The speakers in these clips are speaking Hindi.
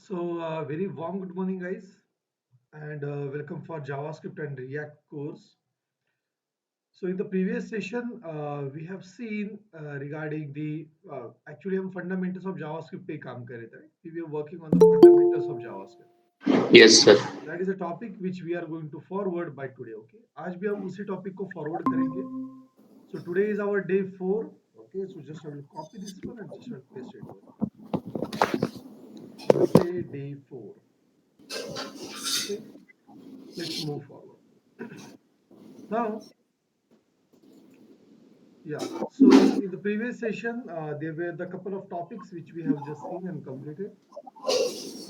Very warm good morning, guys, and welcome for JavaScript and React course. So, in the previous session, we have seen regarding the actually हम fundamentals of JavaScript पे काम कर रहे थे. We were working on the fundamentals of JavaScript. Yes, sir. That is a topic which we are going to forward by today. Okay. आज भी हम उसी topic को forward करेंगे. So today is our day 4. Okay. So just I will copy this one and just I will paste it over. Thursday, day 4. Okay. Let's move forward. Now, yeah. So in the previous session, there were the couple of topics which we have just seen and completed.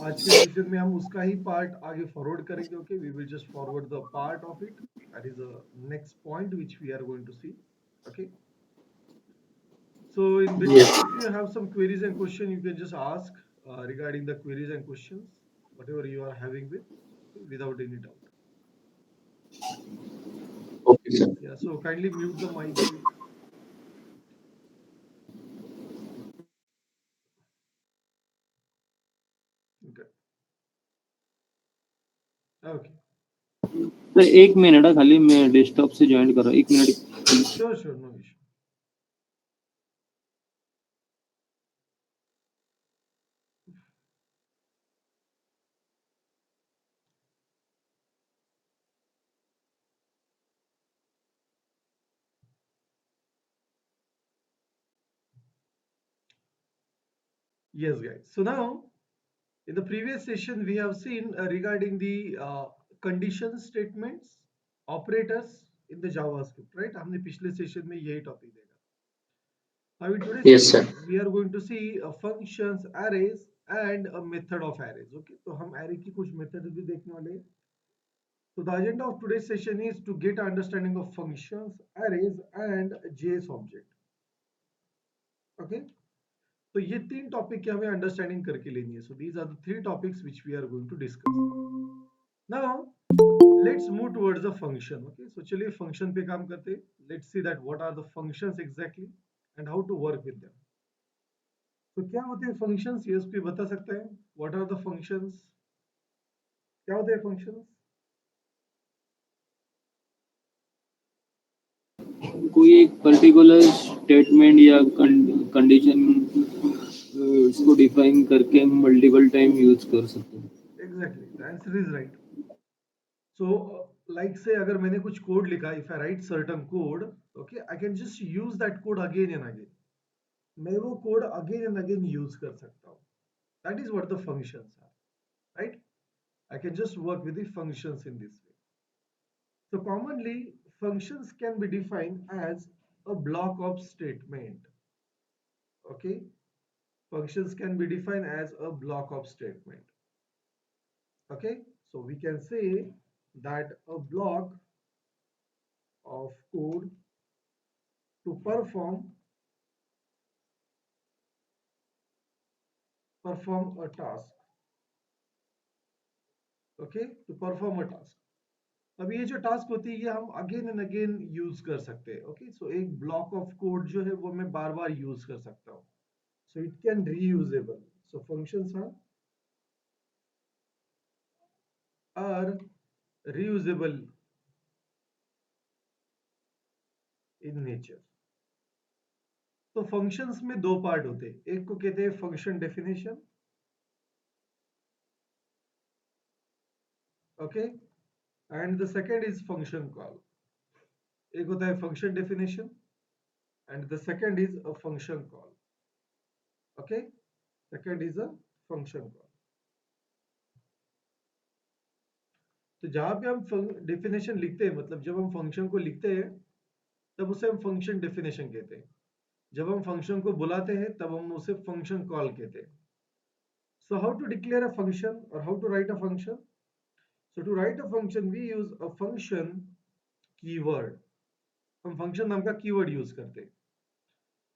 आज के सेशन में हम उसका ही पार्ट आगे फॉरवर्ड करेंगे. Okay, we will just forward the part of it. That is the next point which we are going to see. Okay. So in between, Yes. if you have some queries and questions, you can just ask regarding the queries and questions, whatever you are having without any doubt. Okay, sir. Yeah. So kindly mute the mic, guys. Okay. Okay. तर एक मिनिट हा खाली मी डेस्कटॉप से जॉईन करा एक minute. Sure. Sure. No issue. Yes, guys. So now, in the previous session, we have seen regarding the condition statements, operators in the JavaScript, right? हमने पिछले सेशन में यही टॉपिक देखा. Now, in today's Yes, sir. session, we are going to see functions, arrays, and a method of arrays. Okay, तो हम array की कुछ methods भी देखने वाले हैं. So the agenda of today's session is to get an understanding of functions, arrays, and JS object. Okay. तो ये तीन टॉपिक की हमें अंडरस्टैंडिंग करके लेनी है. So these are the three topics which we are going to discuss. Now let's move towards the function. Okay, so चलिए फंक्शन पे काम करते हैं. Let's see that what are the functions exactly and how to work with them. तो क्या होते हैं फंक्शंस, ये कोई बता सकता है? What are the functions? क्या होते हैं फंक्शंस? कोई एक पर्टिकुलर स्टेटमेंट या कंडीशन इसको डिफाइन करके हम मल्टीपल टाइम यूज कर सकते हैं. Exactly, the answer is right. So like say अगर मैंने कुछ कोड लिखा, if I write certain code, okay, I can just use that code again and again. मैं वो code again and again use कर सकता हूँ. That is what the functions are, right? I can just work with the functions in this way. So commonly, functions can be defined as a block of statement. Okay, functions can be defined as a block of statement. Okay, so we can say that a block of code to perform a task. Okay, to perform a task. अब ये जो टास्क होती है ये हम अगेन एंड अगेन यूज कर सकते हैं. ओके, सो एक ब्लॉक ऑफ कोड जो है वो मैं बार बार यूज कर सकता हूँ. So it can reusable. So functions are reusable in nature. तो फंक्शंस में दो पार्ट होते हैं. एक को कहते हैं function definition. Okay, and the second is function call. एक होता है function definition and the second is a function call. Okay, second is a function call. तो जहां पे हम डेफिनेशन लिखते हैं, मतलब जब हम फंक्शन को लिखते हैं तब उसे हम फंक्शन डेफिनेशन कहते हैं. जब हम फंक्शन को बुलाते हैं तब हम उसे फंक्शन कॉल कहते हैं. So how to declare a function और how to write a function? So to write a function we use a function keyword. हम फंक्शन नाम का कीवर्ड यूज करते हैं.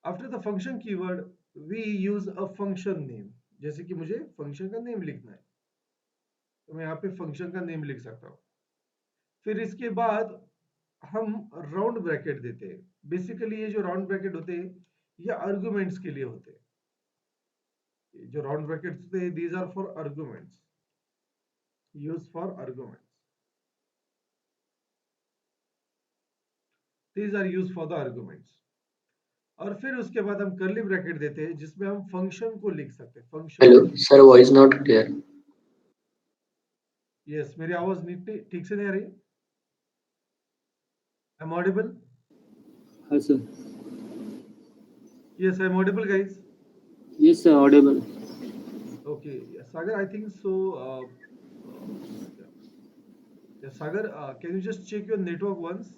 After the function keyword we use a function name. जैसे कि मुझे फंक्शन का नेम लिखना है तो मैं यहाँ पे फंक्शन का नेम लिख सकता हूँ. फिर इसके बाद हम राउंड ब्रैकेट देते हैं. बेसिकली ये जो राउंड ब्रैकेट होते हैं ये आर्गुमेंट्स के लिए होते हैं. जो राउंड ब्रैकेट्स थे, these are for arguments, used for arguments. These are used for the arguments. और फिर उसके बाद हम कर्ली ब्रैकेट देते हैं जिसमें हम फंक्शन को लिख सकते हैं. Function. Hello, sir, voice not clear. Yes, मेरी आवाज ठीक से नहीं आ रही? I am audible? हाँ sir. Yes, I'm audible, guys. Yes sir, audible. Okay, yes, Sagar, I think so. Yeah. Yes, Sagar, can you just check your network once?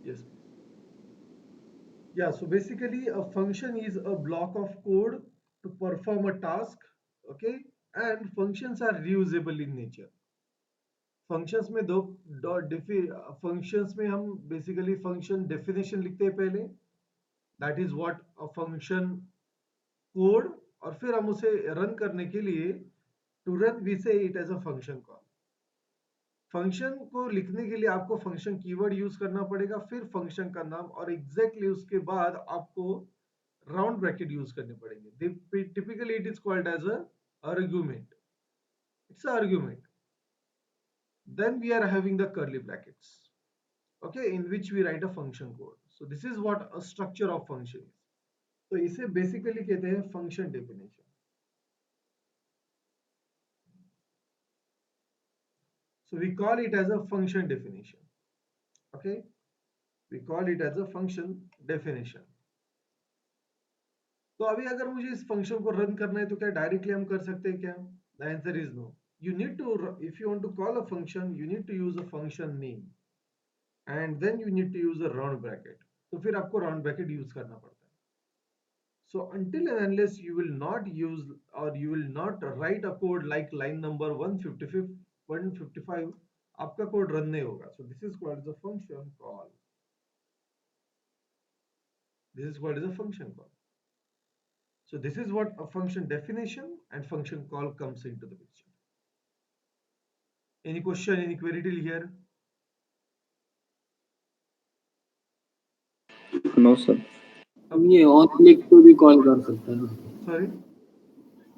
Yes. Yeah, so basically a function is a block of code to perform a task, okay? And functions are reusable in nature. Functions में दो फंक्शंस में हम बेसिकली फंक्शन डेफिनेशन लिखते हैं पहले, that is what a function code, और फिर हम उसे रन करने के लिए to run we say it as a function call. Function को लिखने के लिए आपको फंक्शन कीवर्ड यूज करना पड़ेगा, फिर फंक्शन का नाम, और एग्जैक्टली उसके बाद आपको राउंड ब्रैकेट यूज करने पड़ेंगे. Typically it is called as a argument. It's a argument. Then we are having the curly brackets, okay, in which we write a function code. So this is what a structure of function is. तो इसे basically कहते हैं function definition. So we call it as a function definition. Okay, we call it as a function definition. तो अभी अगर मुझे इस फंक्शन को रन करना है तो क्या डायरेक्टली हम कर सकते हैं क्या? The answer is no. You need to, if you want to call a function, you need to use a function name, and then you need to use a round bracket. तो फिर आपको round bracket use करना पड़ता है. So until and unless you will not use, or you will not write a code like line number 155, आपका code run नहीं होगा. So this is called as a function call. This is called as a function call. So this is what a function definition and function call comes into the picture. Any question, any query till here? No sir. ये ऑन क्लिक पे भी कॉल कर सकते हैं ना? Sorry?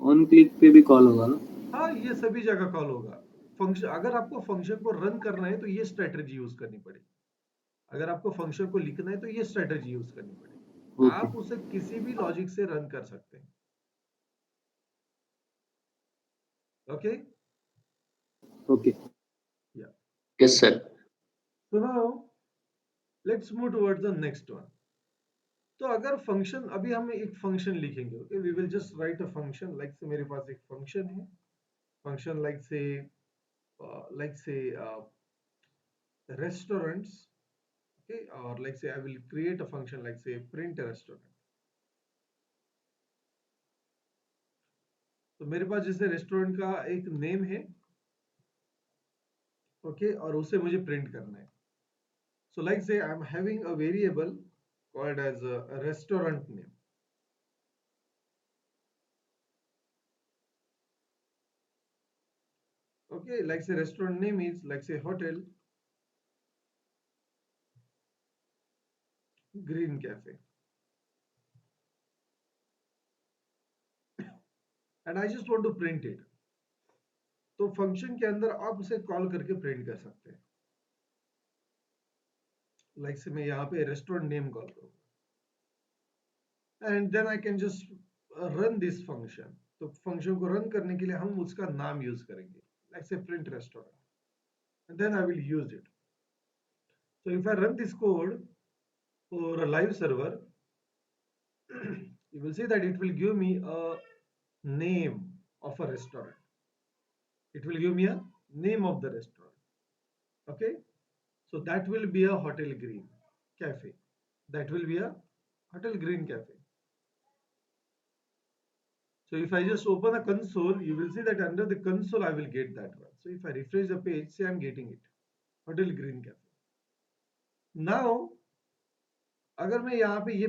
ऑन क्लिक पे भी कॉल होगा ना? हाँ, ये सभी जगह कॉल होगा. फंक्शन, अगर आपको फंक्शन को रन करना है तो ये स्ट्रेटजी यूज करनी पड़ेगी. अगर आपको फंक्शन को लिखना है तो ये स्ट्रेटजी यूज करनी पड़ेगी. Okay. आप उसे किसी भी लॉजिक से रन कर सकते हैं. ओके? Okay. या. Yes, sir. So now let's move towards the next one. तो अगर फंक्शन, अभी हम एक फंक्शन लिखेंगे, okay, we will just write a function. Like say मेरे पास एक फंक्शन है, function like say restaurants, okay, or like say I will create a function like say print a restaurant. तो मेरे पास जैसे रेस्टोरेंट का एक नेम है, ओके, और उसे मुझे प्रिंट करना है. So like say I'm having a variable called as a restaurant name. Okay, like say restaurant name is like say Hotel Green Cafe. And I just want to print it. तो फंक्शन के अंदर आप उसे कॉल करके प्रिंट कर सकते हैं. लाइक से मैं यहाँ पे रेस्टोरेंट नेम कॉल करूँगा, and then I can just run this function. तो फंक्शन को रन करने के लिए हम उसका नाम यूज करेंगे, like say print restaurant, and then I will use it. So if I run this code for a live server, you will see that it will give me a name of a restaurant. It will give me a name of the restaurant. Okay, so that will be a Hotel Green Cafe. That will be a Hotel Green Cafe. So if I just open a console, you will see that under the console I will get that one. So if I refresh the page, say I'm getting it, Hotel Green Cafe. Now अगर मैं यहाँ पे ये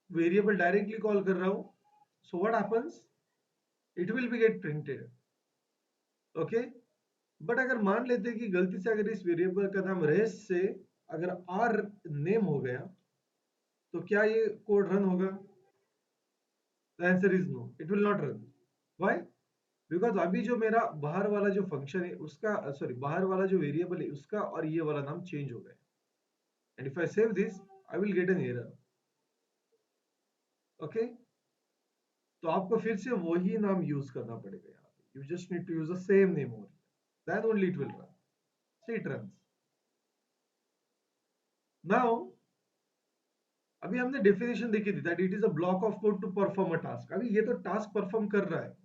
वेरिएबल डायरेक्टली कॉल कर रहा हूँ, so what happens? It will be get printed. Okay, but अगर मान लेते हैं कि गलती से अगर इस वेरिएबल का नाम रेस से अगर आर नेम हो गया, तो क्या ये कोड रन होगा? The answer is no, it will not run. Why? Because अभी जो मेरा बाहर वाला जो फंक्शन है उसका, सॉरी, बाहर वाला जो वेरिएबल है उसका और ये वाला नाम चेंज हो गया। And if I save this, I will get an error. Okay, तो आपको फिर से वही नाम यूज करना पड़ेगा यहाँ पे। You just need to use the same name over, then only it will run. See it runs. Now अभी हमने डेफिनेशन देखी थी that it is a block of code to perform a task. अभी ये तो टास्क परफॉर्म कर रहा है,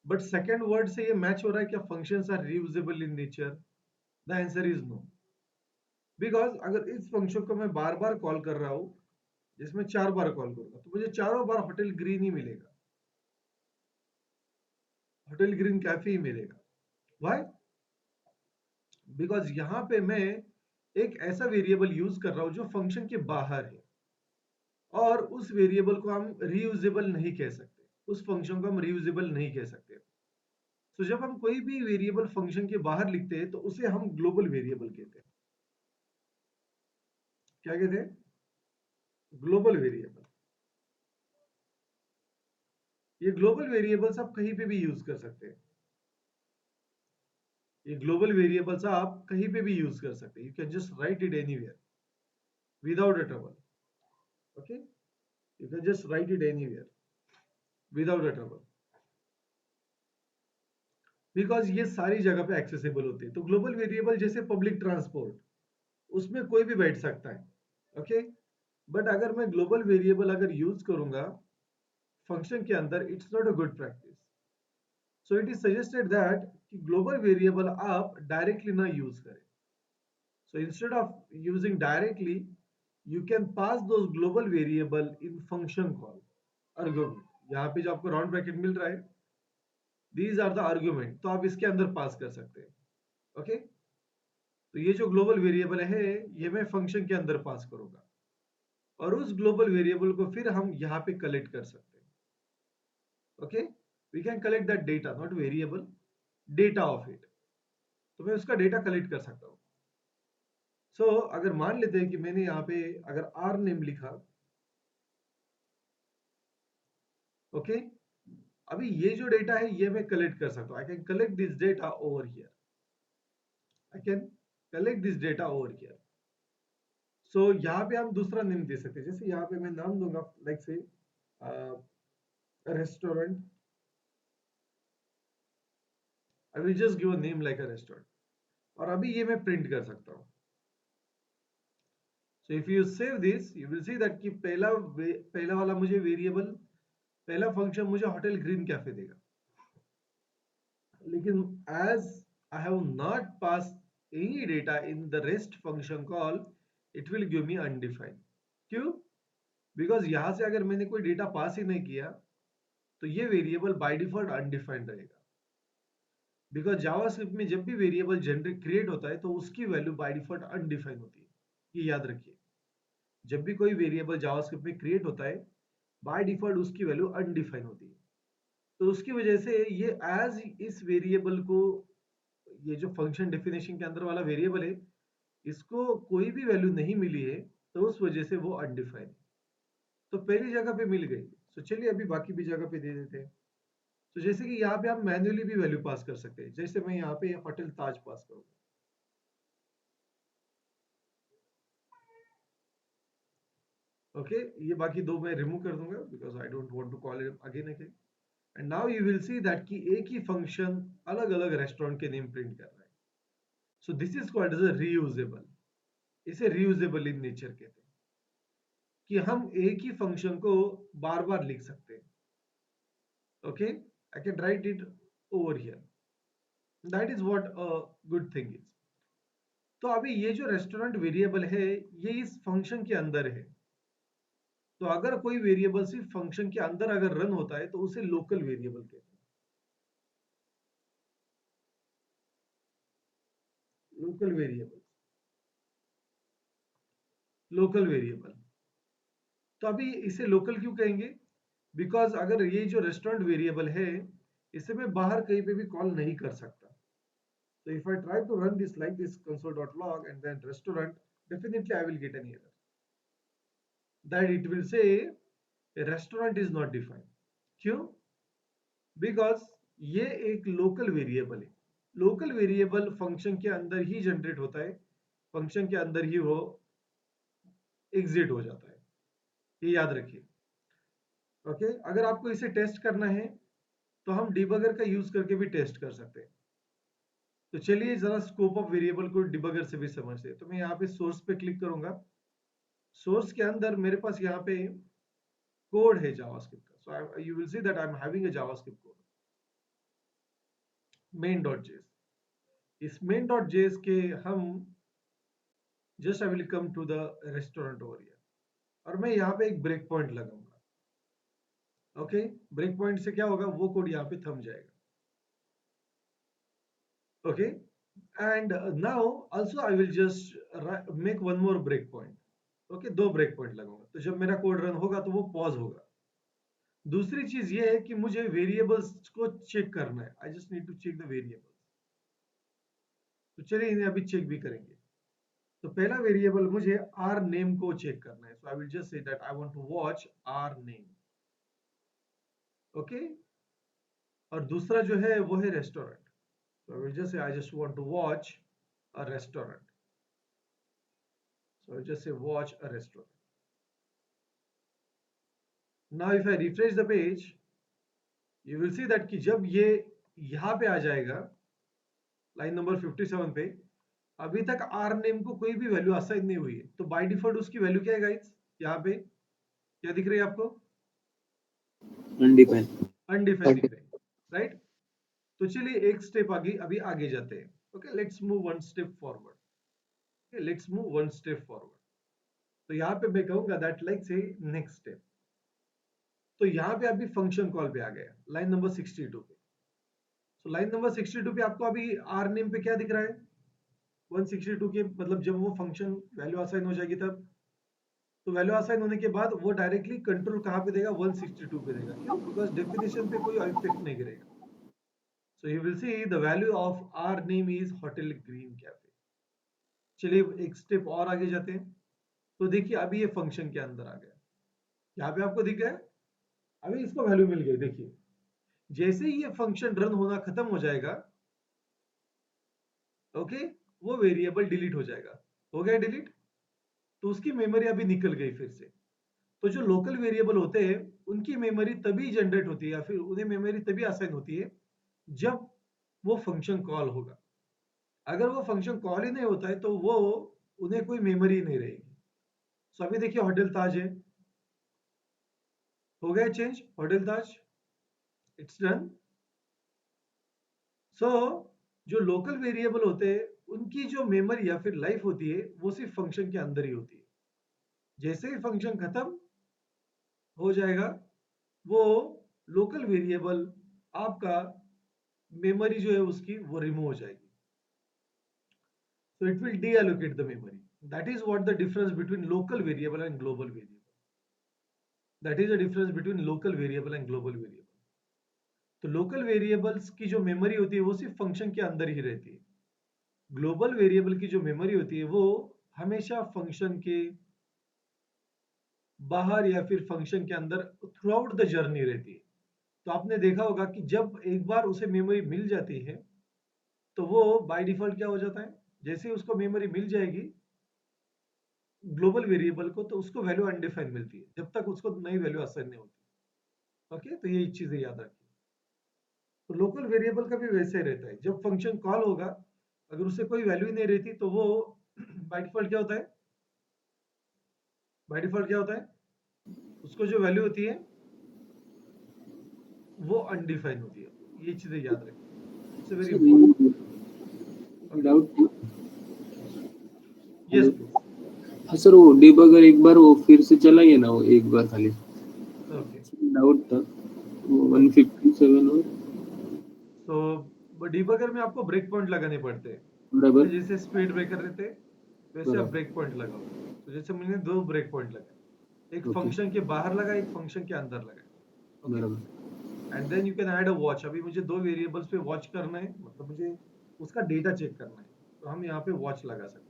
बट सेकंड वर्ड से ये मैच हो रहा है क्या functions are reusable in nature? The answer is no. Because अगर इस फंक्शन को मैं बार बार कॉल कर रहा हूं, जिसमें 4 बार कॉल करूंगा, तो मुझे चारों बार होटल ग्रीन ही मिलेगा, होटल ग्रीन कैफे ही मिलेगा। व्हाई? बिकॉज यहां पे मैं एक ऐसा वेरिएबल यूज कर रहा हूं जो फंक्शन के बाहर है, और उस वेरिएबल को हम रीयूजेबल नहीं कह सकते, उस फंक्शन को हम रीयूजेबल नहीं कह सकते। तो जब हम कोई भी वेरिएबल फंक्शन के बाहर लिखते हैं तो उसे हम ग्लोबल वेरिएबल कहते हैं। क्या कहते हैं? Global variable. ये ग्लोबल वेरिएबल्स आप कहीं पे भी यूज कर सकते हैं। ये ग्लोबल वेरिएबल्स आप कहीं पे भी यूज कर सकते हैं। You can just right it anywhere without a trouble. Okay, you can just right it anywhere without a trouble, because ये सारी जगह पे एक्सेसिबल होते हैं। तो ग्लोबल वेरिएबल जैसे पब्लिक ट्रांसपोर्ट, उसमें कोई भी बैठ सकता है। ओके, बट अगर मैं ग्लोबल वेरिएबल अगर यूज करूंगा फंक्शन के अंदर, it's not a good practice. So it is suggested that कि ग्लोबल वेरिएबल आप डायरेक्टली ना यूज करें। So instead of using directly, you can pass those global variable in function call argument। यहाँ पे जो आपको राउंड ब्रैकेट मिल रहा है, these are the argument, तो आप इसके अंदर पास कर सकते हैं। ओके, तो ये जो ग्लोबल वेरिएबल है ये मैं फंक्शन के अंदर पास करूंगा, और उस ग्लोबल वेरिएबल को फिर हम यहाँ पे कलेक्ट कर सकते हैं। Okay, we can collect that data, not variable, data of it. तो मैं उसका डेटा कलेक्ट कर सकता हूँ। सो अगर मान लेते हैं कि मैंने यहाँ पे अगर आर नेम लिखा, ओके, अभी ये जो डेटा है ये मैं कलेक्ट कर सकता हूँ। I can collect this data over here, I can collect this data over here. So यहाँ पे हम दूसरा नेम दे सकते हैं, जैसे यहाँ पे मैं नाम दूंगा लाइक से restaurant. I will just give a name like a restaurant, और अभी ये मैं प्रिंट कर सकता हूँ। So if you save this, you will see that कि पहला वाला मुझे वेरिएबल, पहला फंक्शन मुझे होटल ग्रीन कैफे देगा, लेकिन as I have not passed any data in the rest function call, it will give me undefined। क्यों? बिकॉज यहां से अगर मैंने कोई डेटा पास ही नहीं किया तो ये वेरिएबल बाय डिफॉल्ट अनडिफाइंड रहेगा। बिकॉज जावास्क्रिप्ट में जब भी वेरिएबल जनरेट क्रिएट होता है तो उसकी वैल्यू बाय डिफॉल्ट अनडिफाइंड होती है, ये याद रखिए। जब भी कोई वेरिएबल जावास्क्रिप्ट में क्रिएट होता है बाय डिफॉल्ट उसकी वैल्यू अनडिफाइंड होती है। तो उसकी वजह से ये एज इस वेरिएबल को, ये जो फंक्शन डेफिनेशन के अंदर वाला वेरिएबल है, इसको कोई भी वैल्यू नहीं मिली है, तो उस वजह से वो अनडिफाइंड है। तो पहली जगह पे मिल गई, तो चलिए अभी बाकी भी जगह पे दे देते हैं। तो जैसे कि यहाँ पे आप मैन्युअली भी वैल्यू पास कर सकते हैं, जैसे मैं यहाँ पे होटल ताज पास करूंगा। ओके, ये बाकी दो मैं रिमूव कर दूंगा because I don't want to call it again again. And now you will see that कि एक ही फंक्शन अलग अलग रेस्टोरेंट के नेम प्रिंट कर रहा है। So this is called as a reusable. इसे रीयूजेबल इन नेचर कहते हैं, कि हम एक ही फंक्शन को बार बार लिख सकते हैं। Okay, I can write it over here, that is what a good thing is. तो अभी ये जो रेस्टोरेंट वेरिएबल है ये इस फंक्शन के अंदर है। तो अगर कोई वेरिएबल सिर्फ फंक्शन के अंदर अगर रन होता है तो उसे लोकल वेरिएबल कहते हैं। Local variable, local variable. तो अभी इसे लोकल क्यों कहेंगे? बिकॉज अगर ये जो रेस्टोरेंट वेरिएबल है इसे मैं बाहर कहीं पे भी कॉल नहीं कर सकता। So if I try to run this like this console.log and then restaurant, definitely I will get an error। that it will say restaurant is not defined. क्यों? बिकॉज ये एक लोकल वेरिएबल है. लोकल वेरिएबल फंक्शन के अंदर ही जनरेट होता है, फंक्शन के अंदर ही वो एग्जिट हो जाता है, ये याद रखिए. ओके, अगर आपको इसे टेस्ट करना है तो हम डिबगर का यूज करके भी टेस्ट कर सकते हैं. तो चलिए जरा स्कोप ऑफ वेरिएबल को डिबगर से भी समझते हैं. तो मैं यहाँ पे सोर्स पे क्लिक करूंगा. सोर्स के अंदर मेरे पास यहाँ पे कोड है जावास्क्रिप्ट का. So you will see that I am having a JavaScript code main.js. इस main.js के हम just I will come to the restaurant over here, और मैं यहाँ पे एक ब्रेक पॉइंट लगाऊंगा. ओके, ब्रेक पॉइंट से क्या होगा, वो कोड यहाँ पे थम जाएगा. Okay, and now also I will just make one more break point. Okay, दो ब्रेक पॉइंट लगाऊंगा, तो जब मेरा कोड रन होगा तो वो पॉज होगा. दूसरी चीज ये है कि मुझे वेरिएबल्स को चेक करना है. I just need to check the variables. तो चलिए इन्हें अभी चेक भी करेंगे. तो पहला वेरिएबल मुझे आर नेम को चेक करना है. So I will just say that I want to watch our name. Okay, और दूसरा जो है वो है restaurant. So I will just say I just want to watch a restaurant. So I just say watch a restaurant. Now if I refresh the page, you will see that कि जब ये यहां पे आ जाएगा लाइन नंबर 57 पे, अभी तक आर नेम को कोई भी वैल्यू असाइन नहीं हुई है. तो बाय डिफॉल्ट उसकी वैल्यू क्या है गाइस, यहाँ पे क्या दिख रही है आपको, अनडिफाइंड. अनडिफाइंड दिख रही है, राइट. तो चलिए एक स्टेप आगे अभी आगे जाते हैं. Okay, let's move one step forward. Okay, let's move one step forward. तो यहाँ पे मैं कहूंगा दैट लाइक से नेक्स्ट स्टेप. तो यहाँ पे अभी फंक्शन कॉल पे आ गया लाइन नंबर 62 पे. सो लाइन नंबर 62 पे आपको अभी आर नेम पे क्या दिख रहा है, 162 के, मतलब जब वो फंक्शन वैल्यू असाइन हो जाएगी तब. तो वैल्यू असाइन होने के बाद वो डायरेक्टली कंट्रोल कहाँ पे देगा, 162 पे देगा. क्यों? बिकॉज डेफिनेशन पे कोई इफेक्ट नहीं करेगा. So you will see the value of r name is hotel green cafe. चलिए एक स्टेप और आगे जाते हैं. तो देखिए अभी ये फंक्शन के अंदर आ गया. यहाँ पे आपको दिख गया, अभी इसको वैल्यू मिल गई. देखिए जैसे ही ये फंक्शन रन होना खत्म हो जाएगा, ओके, वो वेरिएबल डिलीट हो जाएगा. हो गया डिलीट, तो उसकी मेमोरी अभी निकल गई फिर से. तो जो लोकल वेरिएबल होते हैं उनकी मेमोरी तभी जनरेट होती है या फिर उन्हें मेमोरी तभी असाइन होती है जब वो फंक्शन कॉल होगा. अगर वो फंक्शन कॉल ही नहीं होता है तो वो उन्हें कोई मेमोरी नहीं रहेगी. सो अभी देखिए होटल ताज है, हो गया change, hotel Taj, it's done. So जो लोकल वेरिएबल होते हैं उनकी जो मेमोरी या फिर लाइफ होती है वो सिर्फ फंक्शन के अंदर ही होती है. जैसे ही फंक्शन खत्म हो जाएगा, वो लोकल वेरिएबल आपका मेमोरी जो है उसकी वो रिमूव हो जाएगी. So it will deallocate the memory. That is what the difference between local variable and global variable. That is the difference between local variable and global variable. तो लोकल वेरिएबल्स की जो मेमोरी होती है वो सिर्फ फंक्शन के अंदर ही रहती है. ग्लोबल वेरिएबल की जो मेमोरी होती है वो हमेशा फंक्शन के बाहर या फिर फंक्शन के अंदर थ्रू आउट द जर्नी रहती है. तो आपने देखा होगा कि जब एक बार उसे मेमोरी मिल जाती है तो वो बाय डिफॉल्ट क्या हो जाता है, जैसे ही उसको मेमोरी मिल जाएगी ग्लोबल वेरिएबल को, तो उसको वैल्यू अनडिफाइंड मिलती है जब तक उसको नई वैल्यू असाइन नहीं होती. ओके, तो ये चीजें याद रखिए. तो लोकल वेरिएबल का भी वैसे ही रहता है. जब फंक्शन कॉल होगा अगर उसे कोई वैल्यू ही नहीं रहती तो वो बाय डिफॉल्ट क्या होता है, बाय डिफॉल्ट क्या होता है, उसको जो वैल्यू होती है वो अनडिफाइंड होती है. ये चीजें याद रखिए, it's very important. Doubt. Yes please. हाँ सर, वो डिबगर एक बार वो फिर से चलाइए ना, वो एक बार खाली. ओके, डाउट था वो 157 और तो डिबगर में आपको ब्रेक पॉइंट लगाने पड़ते हैं. बराबर. जैसे स्पीड ब्रेकर रहते हैं वैसे आप बराबर. ब्रेक पॉइंट लगाओ. तो जैसे मैंने दो ब्रेक पॉइंट लगाए, एक ओके. फंक्शन के बाहर लगा, एक फंक्शन के अंदर लगा. ओके, बराबर. And then you can add a watch. अभी मुझे दो वेरिएबल्स पे वॉच करना है, मतलब मुझे उसका डेटा चेक करना है, तो हम यहाँ पे वॉच लगा सकते हैं.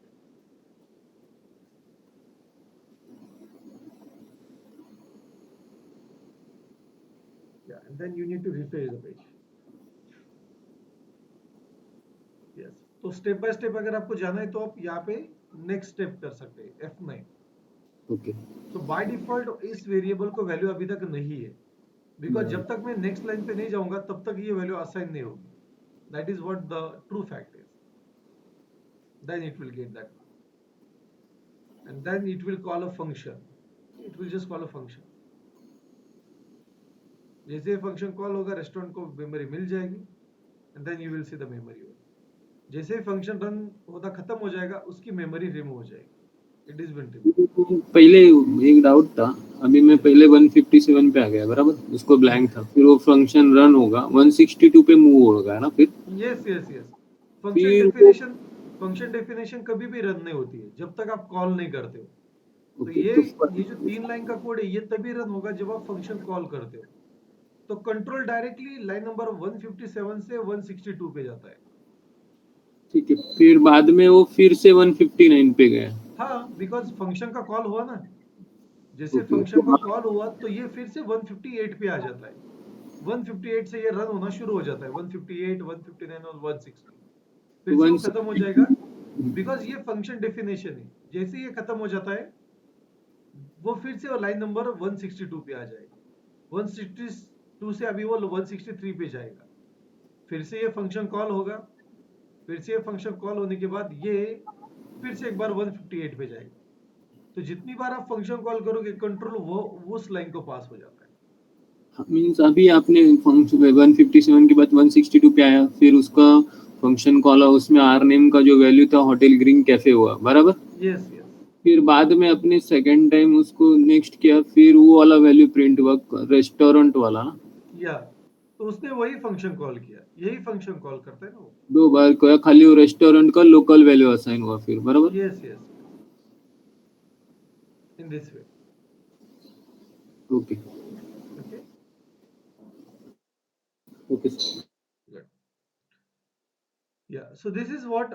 Yeah, and then you need to refresh the page. Yes. तो स्टेप बाय स्टेप अगर आपको जाना है तो आप यहाँ पे नेक्स्ट स्टेप कर सकते हैं F9. ओके तो बाय डिफॉल्ट इस वेरिएबल को वैल्यू अभी तक नहीं है, बिकॉज जब तक मैं नेक्स्ट लाइन पे नहीं जाऊंगा तब तक ये वैल्यू असाइन नहीं होगी. That is what the true fact is. Then it will get that and then it will call a function. It will just call a function. जैसे फंक्शन कॉल होगा रेस्टोरेंट को मेमोरी मिल जाएगी and then you will see the memory. जैसे फंक्शन रन होता खत्म हो जाएगा उसकी मेमोरी रिमूव हो जाएगी. It is been remove. पहले एक डाउट था, अभी मैं पहले 157 पे आ गया बराबर, उसको ब्लैंक था, फिर वो फंक्शन रन होगा 162 पे मूव होगा ना फिर. Yes yes yes. फिर वो फंक्शन डेफिनेशन कभी भी रन नहीं होती है जब तक आप कॉल नहीं करते हो. तो ओके ये तो जो 3 लाइन का कोड है ये तभी रन होगा जब आप फंक्शन कॉल करते हो. तो कंट्रोल डायरेक्टली लाइन नंबर 157 से 162 पे जाता है. ठीक है, फिर बाद में वो फिर से 159 पे गया. हाँ, बिकॉज फंक्शन का कॉल हुआ ना. जैसे ओके फंक्शन का कॉल हुआ तो ये फिर से 158 पे आ जाता है. 158 से ये रन होना शुरू हो जाता है. 158, 159 और 160 फिर से वो खत्म हो जाएगा बिकॉज ये फंक्शन डेफिनेशन है. जैसे ये खत्म हो जाता है वो फिर से लाइन नंबर 162 पे आ जाएगा. 162 से अभी वो 163 पे जाएगा. फिर से ये फंक्शन कॉल होगा. फिर से ये फंक्शन कॉल होने के बाद ये फिर से एक बार 158 पे जाएगा. तो जितनी बार आप फंक्शन कॉल करोगे कंट्रोल वो उस लाइन को पास हो जाता है. मींस अभी आपने फंक्शन 157 के बाद 162 पे आया, फिर उसका फंक्शन कॉल उसमें आर नेम का जो वैल्यू था होटल ग्रीन कैफे हुआ बराबर. Yes yes. फिर बाद में अपने सेकंड टाइम उसको नेक्स्ट किया, फिर वो वाला वैल्यू प्रिंट हुआ रेस्टोरेंट वाला ना. या तो उसने वही फंक्शन कॉल किया. यही फंक्शन कॉल करता है ना वो. दो बार किया, खाली वो रेस्टोरेंट का लोकल वैल्यू असाइन हुआ फिर बराबर. Yes yes. In this way. Okay okay. Okay. Good. Yeah, so this is what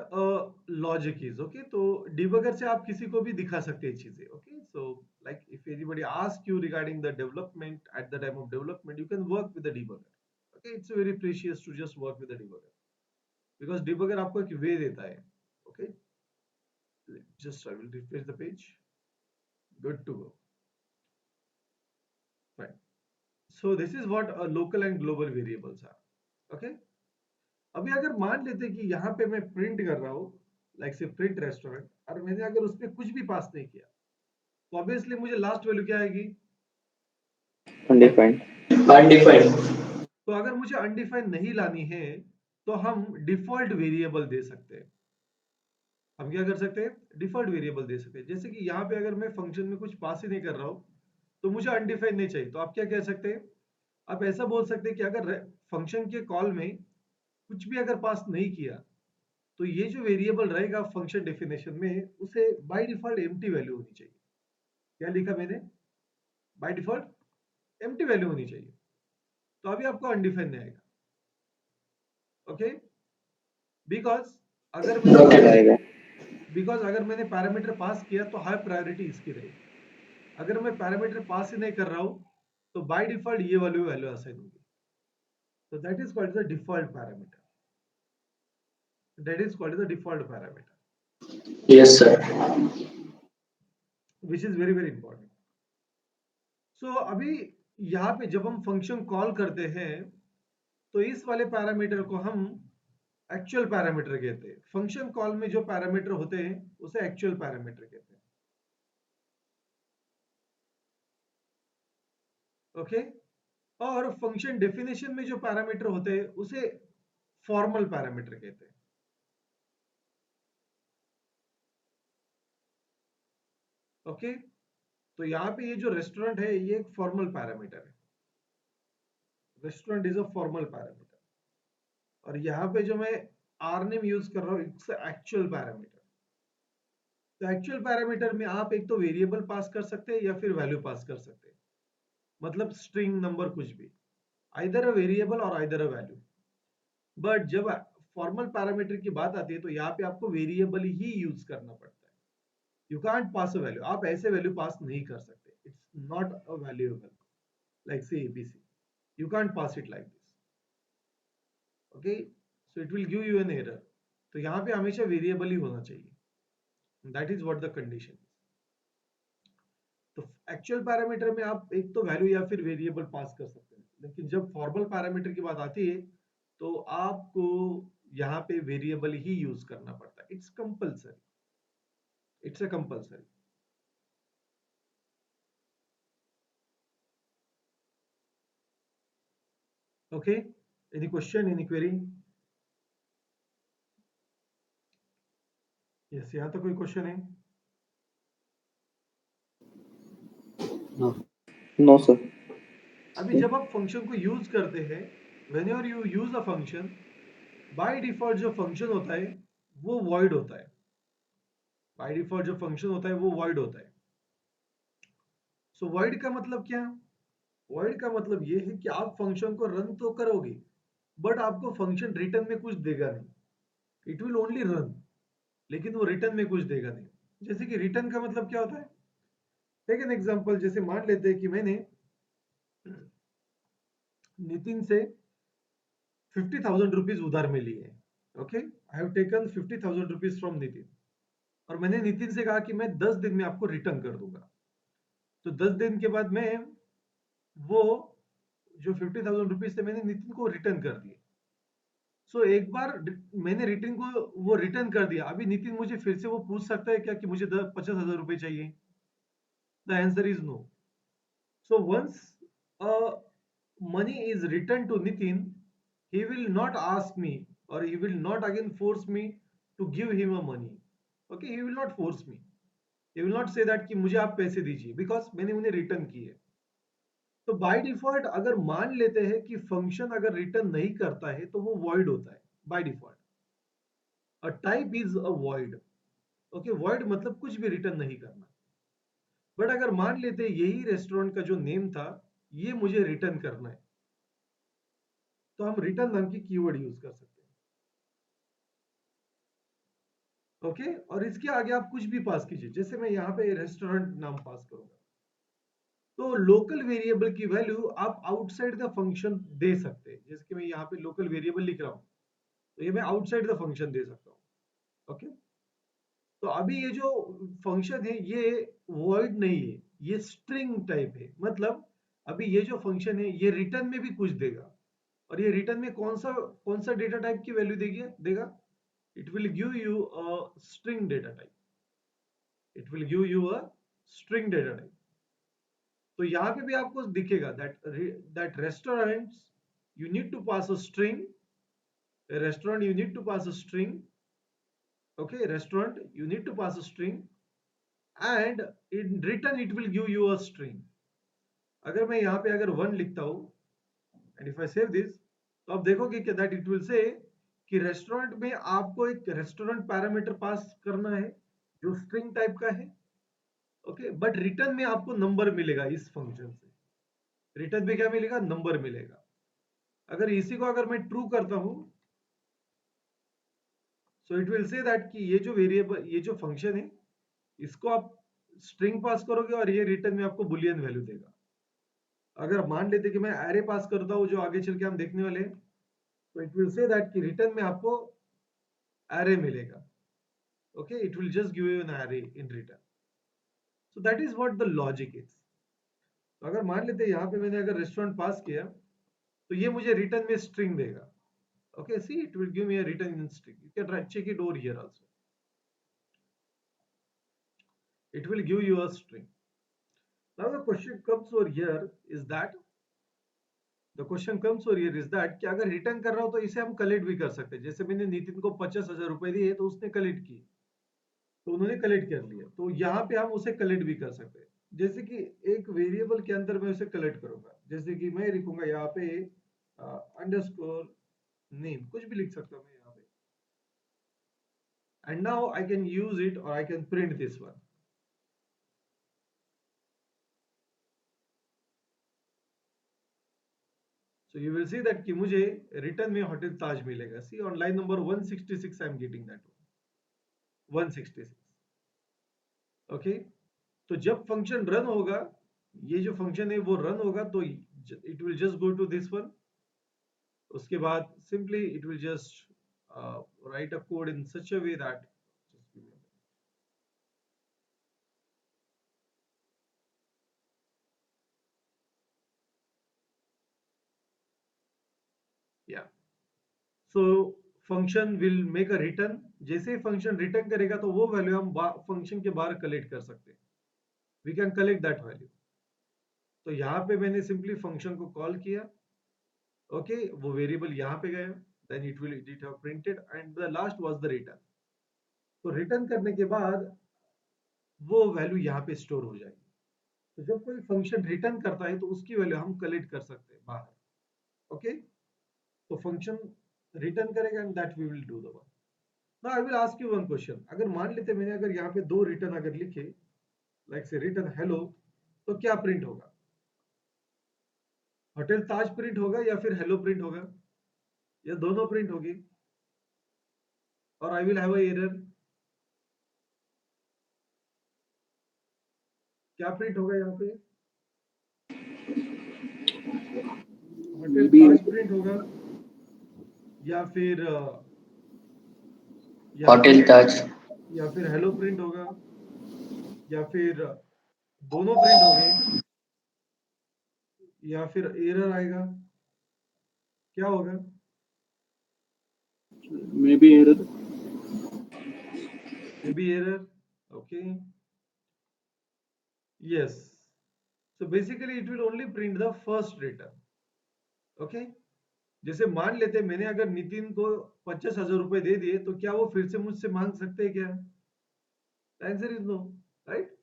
logic is. Okay, तो debugger से आप किसी को भी दिखा सकते हैं चीजें. Okay, so like if anybody asks you regarding the development at the time of development, you can work with the debugger. Okay, it's very precious to just work with the debugger because debugger आपको एक way देता है. Okay, just I will refresh the page. Good to go. Fine. So this is what local and global variables are. Okay. अभी अगर मान लेते कि यहाँ पे मैं प्रिंट कर रहा हूँ लाइक से प्रिंट रेस्टोरेंट और मैंने अगर उसमें कुछ भी पास नहीं किया तो ऑब्वियसली मुझे लास्ट वैल्यू क्या आएगी? Undefined. Undefined. तो अगर मुझे अनडिफाइंड नहीं लानी है तो हम डिफॉल्ट वेरिएबल दे सकते हैं. हम क्या कर सकते हैं? डिफॉल्ट वेरिएबल दे सकते हैं. जैसे कि यहाँ पे अगर मैं फंक्शन में कुछ पास ही नहीं कर रहा हूँ तो मुझे अनडिफाइंड नहीं चाहिए. तो आप क्या कह सकते हैं? आप ऐसा बोल सकते हैं कि अगर फंक्शन के कॉल में कुछ भी अगर पास नहीं किया तो ये जो वेरिएबल रहेगा फंक्शन डेफिनेशन में उसे बाय डिफॉल्ट एम्प्टी वैल्यू होनी चाहिए. क्या लिखा मैंने? बाय डिफॉल्ट एम्प्टी वैल्यू होनी चाहिए. तो अभी आपको अनडिफाइंड नहीं आएगा. ओके. बिकॉज अगर मैंने पैरामीटर पास किया तो हाई प्रायोरिटी इसकी रहेगी. अगर मैं पैरामीटर पास ही नहीं कर रहा हूं तो बाय डिफॉल्ट ये वैल्यू असाइन होगी. तो that is called the default parameter. Yes, sir. Which is very very important. So अभी यहाँ पे जब हम फंक्शन कॉल करते हैं तो इस वाले पैरामीटर को हम एक्चुअल पैरामीटर कहते हैं. फंक्शन कॉल में जो पैरामीटर होते हैं उसे एक्चुअल पैरामीटर कहते हैं. ओके. और फंक्शन डेफिनेशन में जो पैरामीटर होते हैं उसे फॉर्मल पैरामीटर कहते हैं. ओके. तो यहाँ पे ये जो रेस्टोरेंट है ये एक फॉर्मल पैरामीटर है. Restaurant is a formal parameter. और यहाँ पे जो मैं आर नेम यूज कर रहा हूँ इट्स एक्चुअल पैरामीटर. तो एक्चुअल पैरामीटर में आप एक तो वेरिएबल पास कर सकते हैं या फिर वैल्यू पास कर सकते हैं. मतलब स्ट्रिंग नंबर कुछ भी. आइदर अ वेरिएबल और आइदर अ वैल्यू. बट जब फॉर्मल पैरामीटर की बात आती है तो यहाँ पे आपको वेरिएबल ही यूज करना पड़ता है. You can't pass a value. आप ऐसे वैल्यू पास नहीं कर सकते. It's not a valuable like से ABC. You can't pass it like this. Okay, so it will give you an error. तो यहाँ पे हमेशा वेरिएबल ही होना चाहिए. That is what the condition is. तो एक्चुअल पैरामीटर में आप एक तो वैल्यू या फिर वेरिएबल पास कर सकते हैं, लेकिन जब फॉर्मल पैरामीटर की बात आती है तो आपको यहाँ पे वेरिएबल ही यूज करना पड़ता है. It's compulsory. It's a compulsory. Okay, any question, any query? Yes, यहाँ तो कोई क्वेश्चन है? No, sir. अभी जब आप फंक्शन को यूज करते हैं, whenever you use a function, by default जो फंक्शन होता है वो void होता है. by default जो फंक्शन होता है वो void होता है. So void का मतलब क्या? void का मतलब ये है कि आप फंक्शन को रन तो करोगे, बट आपको फंक्शन रिटर्न में कुछ देगा नहीं. इट विल ओनली रन, लेकिन वो रिटर्न में कुछ देगा नहीं. जैसे कि रिटर्न का मतलब क्या होता है? Take an example. जैसे मान लेते हैं कि मैंने नितिन से 50,000 रुपीज उधार में लिए. Okay, I have taken 50,000 rupees from Nitin, और मैंने नितिन से कहा कि मैं 10 दिन में आपको रिटर्न कर दूंगा. तो 10 दिन के बाद मैं वो जो 50,000 रुपीज थे मैंने नितिन को रिटर्न कर दिए. सो एक बार मैंने रिटर्न को वो रिटर्न कर दिया. अभी नितिन मुझे फिर से वो पूछ सकता है क्या कि मुझे 50,000 रुपए चाहिए? The answer is no. So once money is returned to Nitin, he will not ask me, or he will not again force me to give him a money. Okay, he will not force me. He will not say that कि मुझे आप पैसे दीजिए, because मैंने उन्हें रिटर्न किए. तो बाय डिफॉल्ट अगर मान लेते हैं कि फंक्शन अगर रिटर्न नहीं करता है तो वो वॉइड होता है by default. A type is a void. Okay, void मतलब कुछ भी रिटर्न नहीं करना. बट अगर मान लेते यही रेस्टोरेंट का जो नेम था ये मुझे रिटर्न करना है, तो हम रिटर्न नाम की कीवर्ड यूज कर सकते हैं. ओके, और इसके आगे आप कुछ भी पास कीजिए. जैसे मैं यहाँ पे रेस्टोरेंट नाम पास करूंगा, तो लोकल वेरिएबल की वैल्यू आप आउटसाइड द फंक्शन दे सकते हैं. जैसे कि मैं यहाँ पे लोकल वेरिएबल लिख रहा हूँ, तो ये मैं आउटसाइड द फंक्शन दे सकता हूँ. ओके, तो अभी ये जो फंक्शन है ये वर्ड नहीं है, ये स्ट्रिंग टाइप है. मतलब अभी ये जो फंक्शन है ये रिटर्न में भी कुछ देगा, और ये रिटर्न में कौन सा डेटा टाइप की वैल्यू देगा? It will give you a string data type. It will give you a string data type. तो यहाँ पे भी आपको दिखेगा that restaurants you need to pass a string. A restaurant you need to pass a string. Okay, restaurant you need to pass a string, and in return it will give you a string. अगर मैं यहाँ पे अगर 1 लिखता हूँ, and if I save this, तो आप देखोगे कि that it will say कि रेस्टोरेंट में आपको एक रेस्टोरेंट पैरामीटर पास करना है जो स्ट्रिंग टाइप का है. ओके, बट रिटर्न में आपको नंबर मिलेगा. इस फंक्शन से रिटर्न में क्या मिलेगा? नंबर मिलेगा. अगर इसी को अगर मैं ट्रू करता हूं, so it will say that कि ये जो वेरिएबल, ये जो फंक्शन है, इसको आप स्ट्रिंग पास करोगे और ये रिटर्न में आपको बुलियन वैल्यू देगा. अगर मान लेते कि मैं एरे पास करता हूं जो आगे चल के हम देखने वाले हैं, तो इट विल से दैट कि रिटर्न में आपको एरे मिलेगा. Okay, it will just give you an array in return. So that is what the logic is. तो अगर मान लेते यहाँ पे मैंने अगर रेस्टोरेंट पास किया, तो ये मुझे रिटर्न में स्ट्रिंग देगा. Okay, see, it will give me a return in string. You can check it over here also. It will give you a string. Now the question comes over here is that कि अगर रिटर्न कर रहा हो तो इसे हम कलेक्ट भी कर सकते हैं. जैसे मैंने नितिन को 50,000 रुपए दिए तो उसने कलेक्ट किए, तो उन्होंने कलेक्ट कर लिया. तो यहाँ पे हम उसे कलेक्ट भी कर सकते हैं. जैसे कि एक वेरिएबल के अंदर मैं उसे कलेक्ट करूंगा. जैसे कि मैं लिखूंगा यहाँ पे अंडरस्कोर नेम, कुछ भी लिख सकता हूँ मैं यहाँ पे. And now I can use it, or I can print this one. So you will see that कि मुझे रिटर्न में होटल ताज मिलेगा. See, on line number 166 I am getting that one. 166. Okay, तो जब फंक्शन रन होगा, ये जो फंक्शन है वो रन होगा, तो it will just go to this one. उसके बाद simply it will just write a code in such a way that just give me a minute. Yeah. So function will make a return. जैसे ही function return करेगा तो वो वैल्यू हम function के बाहर कलेक्ट कर सकते हैं. We can collect that value. तो यहाँ पे मैंने सिंपली फंक्शन को कॉल किया. ओके, वो वेरिएबल यहाँ पे गया. Then it have printed and the last was the return. तो रिटर्न करने के बाद वो वैल्यू यहाँ पे स्टोर हो जाएगी. तो जब कोई फंक्शन रिटर्न करता है तो उसकी वैल्यू हम कलेक्ट कर सकते हैं बाहर. ओके, तो फंक्शन रिटर्न करेगा and that we will do the work. Now I will ask you one question. अगर मान लेते मैंने अगर यहाँ पे 2 रिटर्न अगर लिखे, लाइक से रिटर्न हेलो, तो क्या प्रिंट होगा? होटल ताज प्रिंट होगा या फिर हेलो प्रिंट होगा, या दोनों प्रिंट होगी? और I will have a error. क्या प्रिंट होगा यहाँ पे? होटल ताज प्रिंट होगा या फिर होटल ताज, या फिर हेलो प्रिंट होगा, या फिर दोनों प्रिंट होंगे, या फिर एरर आएगा? क्या होगा? May be error. Maybe error. Okay. Yes. So basically it will only print the first return. Okay. जैसे मान लेते मैंने अगर नितिन को 50,000 रुपए दे दिए, तो क्या वो फिर से मुझसे मांग सकते हैं क्या? Answer is no, right?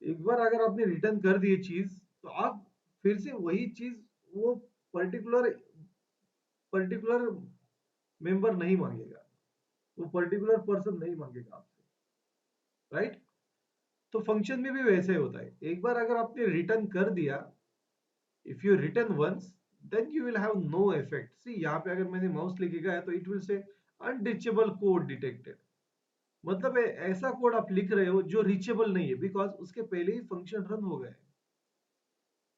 एक बार अगर आपने रिटर्न कर दिए चीज, तो आप फिर से वही चीज वो पर्टिकुलर मेंबर नहीं मांगेगा, वो पर्टिकुलर पर्सन नहीं मांगेगा आपसे, राइट? तो फंक्शन में भी वैसे होता है. एक बार अगर आपने रिटर्न कर दिया, if you return once, then you will have no effect. See यहाँ पे अगर मैंने माउस लेके गया तो it will say unreachable code detected. मतलब ऐसा कोड आप लिख रहे हो जो रीचेबल नहीं है, बिकॉज उसके पहले ही फंक्शन रन हो गया है.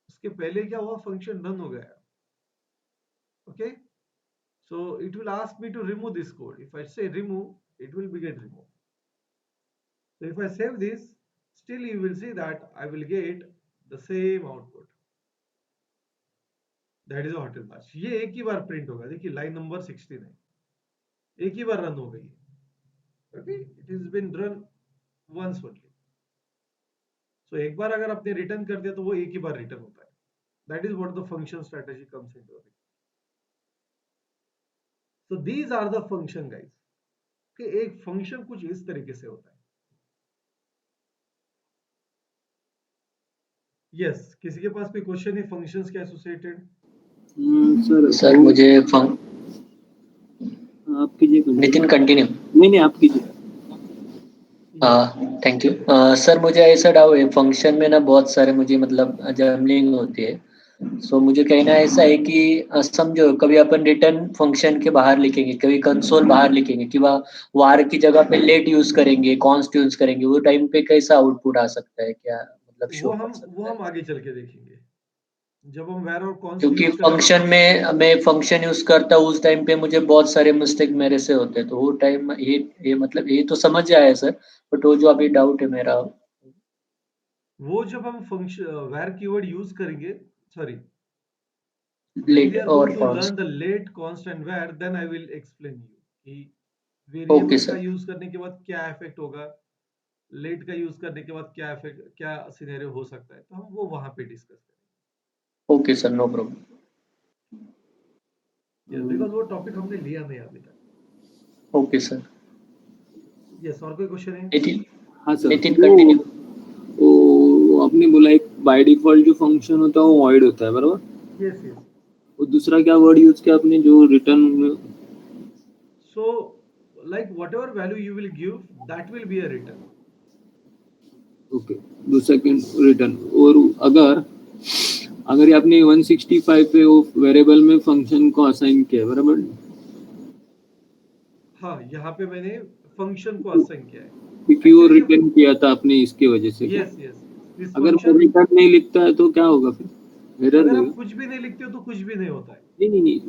उसके पहले क्या हुआ? फंक्शन रन हो गया. Okay, so it will ask me to remove this code. If I say remove, it will be get removed. So if I save this, still you will see that I will get the same output. That is a hotel task. ये एक ही बार प्रिंट होगा. देखिए लाइन नंबर 16 है, एक ही बार रन हो गई है. Okay, it is been run once only. So एक बार अगर आपने रिटर्न कर दिया तो वो एक ही बार रिटर्न होता है. That is what the function strategy comes into the picture. So these are the function guys. कि एक फंक्शन कुछ इस तरीके से होता है. यस, किसी के पास कोई क्वेश्चन है फंक्शंस के एसोसिएटेड? सर मुझे आप कीजिए. नितिन कंटिन्यू. नहीं आप कीजिए. Thank you. सर मुझे ऐसा डाउट है, फंक्शन में ना बहुत सारे मुझे मतलब जमलिंग होती है. सो मुझे कहना ऐसा है कि समझो कभी अपन रिटर्न फंक्शन के बाहर लिखेंगे, कभी कंसोल बाहर लिखेंगे, कि वार की जगह पे लेट यूज करेंगे, कॉन्स्ट यूज करेंगे, वो टाइम पे कैसा आउटपुट आ सकता है, क्या मतलब शो कर सकता है? हम आगे चल के देखेंगे जब हम वैर और कॉन्स्ट क्योंकि यूज करेंगे. फंक्शन में मैं फंक्शन यूज करता हूँ उस टाइम पे मुझे बहुत सारे मिस्टेक मेरे से होते हैं. तो वो टाइम ये मतलब ये तो समझ आया सर, बट वो जो अभी डाउट है मेरा, वो जब हम फंक्शन वैर कीवर्ड यूज करेंगे, sorry, when let we are और going to learn const. the let, const and var, then I will explain you कि ओके वेरिएबल का सर. यूज करने के बाद क्या इफेक्ट होगा, लेट का यूज करने के बाद क्या इफेक्ट, क्या सिनेरियो हो सकता है. तो हम वो वहां पे डिस्कस करेंगे. Okay sir, no problem. Yes, because वो टॉपिक हमने लिया नहीं अभी तक. Okay sir. यस, और कोई क्वेश्चन है? नितिन. हाँ सर. नितिन कंटिन्यू. वो आपने बोला एक बाय डिफॉल्ट जो फंक्शन होता है वो वॉइड होता है, बराबर? Yes yes. और दूसरा क्या वर्ड यूज किया आपने जो रिटर्न में? So like whatever value you will give, that will be a return. Okay, दूसरा रिटर्न. और अगर आपने 165 पे वो वेरिएबल में फंक्शन को असाइन किया, बराबर? हाँ, यहाँ पे मैंने फंक्शन को असाइन किया है क्योंकि वो रिटर्न किया था आपने इसके वजह से. Yes yes. अगर वो रिटर्न नहीं लिखता है तो क्या होगा फिर? एरर अगर देगा। आप कुछ भी नहीं लिखते हो तो कुछ भी नहीं होता है। नहीं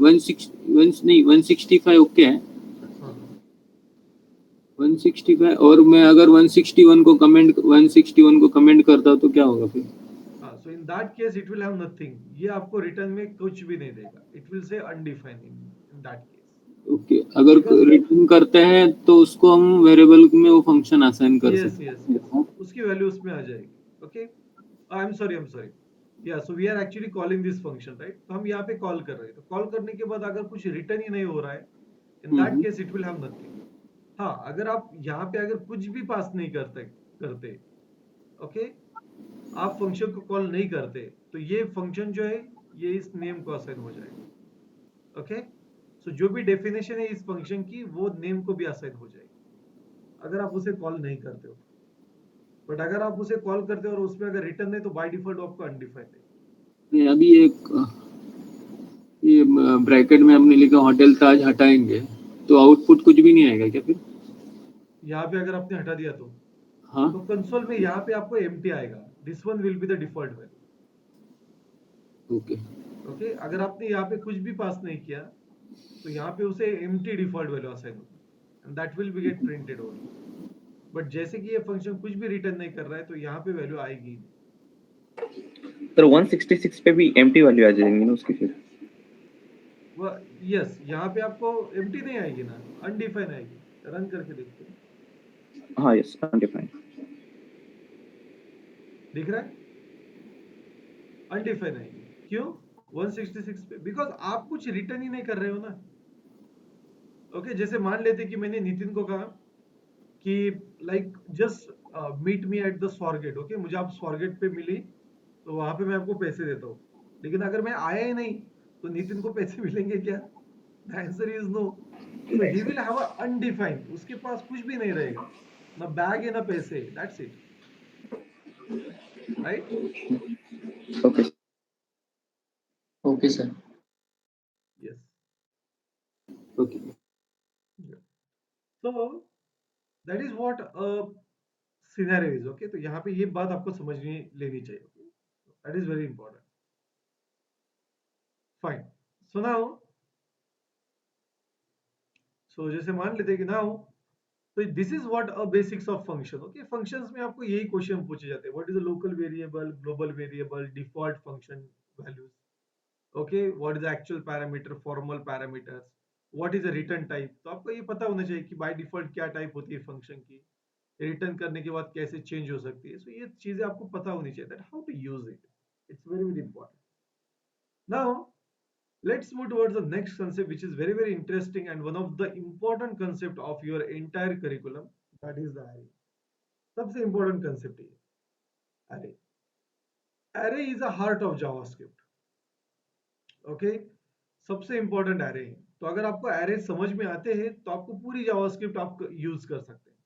165 ओके है, हाँ 165 और मैं अगर 161 को कमेंट करता तो क्या होगा फिर? हाँ, so in that case it will have nothing, ये आपको रिटर्न में कुछ भी नहीं देगा, it will say undefined in that case, okay, अगर बिकॉज रिटर्न करते हैं तो उसको हम वेरिएबल में वो फंक्शन असाइन कर यस सकते यस हैं, यस हाँ? उसकी वैल्यू उसमें आ जाएगी। ओके, आई एम सॉरी, या so we are actually calling this function, right? तो हम यहाँ पे कॉल कर रहे हैं, तो कॉल करने के बाद अगर कुछ रिटर्न ही नहीं हो रहा है, in that hmm, case it will have nothing. हाँ, अगर आप यहाँ पे अगर कुछ भी पास नहीं करते करते ओके, आप फंक्शन को कॉल नहीं करते, तो ये फंक्शन जो है ये इस नेम को असाइन हो जाएगा। ओके, सो जो भी डेफिनेशन है इस फंक्शन की वो नेम को भी असाइन हो जाएगी अगर आप उसे कॉल नहीं करते हो। बट अगर आप उसे कॉल करते हो और उसमें अगर रिटर्न है तो बाय डिफॉल्ट आपको अनडिफाइंड है। नहीं अभी ये ब्रैकेट में हमने लिखा होटल ताज हटाएंगे तो आउटपुट कुछ भी नहीं आएगा क्या फिर? यहाँ पे अगर आपने हटा दिया हाँ तो कंसोल में यहाँ पे आपको एम्प्टी आएगा, this one will be the default value. Okay, okay, अगर आपने यहाँ पे कुछ भी पास नहीं किया तो यहाँ पे उसे एम्प्टी डिफॉल्ट वैल्यू असाइन होगी and that will be get printed only. But जैसे कि ये फंक्शन कुछ भी रिटर्न नहीं कर रहा है तो यहाँ पे वैल्यू आएगी ही नहीं। सर 166 पे भी एम्प्टी वैल्यू आ जाएंगी ना उसकी फिर? यस, यहाँ पे आपको एम्प्टी नहीं आएगी ना, अनडिफाइन आएगी। रन करके देखते हैं, हाँ यस, अनडिफाइंड। दिख रहा है? अनडिफाइन आएगी, क्यों? 166 पे, बिकॉज आप कुछ रिटर्न ही नहीं कर रहे हो ना। ओके, जैसे मान लेते कि मैंने नितिन को कहा कि like just meet me at the Swargate. Okay, मुझे आप स्वारगेट पे मिली तो वहां पे मैं आपको पैसे देता हूँ, लेकिन अगर मैं आया ही नहीं तो नितिन को पैसे मिलेंगे क्या? The answer is no. So he will have a undefined, उसके पास कुछ भी नहीं रहेगा, ना बैग है ना पैसे, that's it, right? Okay. Okay sir. Yes, okay, so that is what a scenario is. Okay, तो यहाँ पे ये बात आपको समझनी लेनी चाहिए, that is very important. Fine, so now, so जैसे मान लेते हैं कि नाउ, तो this is what a basics of function. Okay, functions में आपको यही क्वेश्चन पूछे जाते हैं, what is the local variable, global variable, default function values. Okay, what is the actual parameter, formal parameters, what is the return type. तो आपको ये पता होना चाहिए कि बाय डिफॉल्ट क्या टाइप होती है फंक्शन की, रिटर्न करने के बाद कैसे चेंज हो सकती है। सो ये चीजें आपको पता होनी चाहिए, that how to use it, it's very very important. Now let's move towards the next concept, which is very very interesting and one of the important concept of your entire curriculum, that is the array. सबसे important concept है array. Array is the heart of JavaScript. Okay, सबसे important array है। तो अगर आपको array समझ में आते हैं तो आपको पूरी JavaScript आप यूज कर सकते हैं।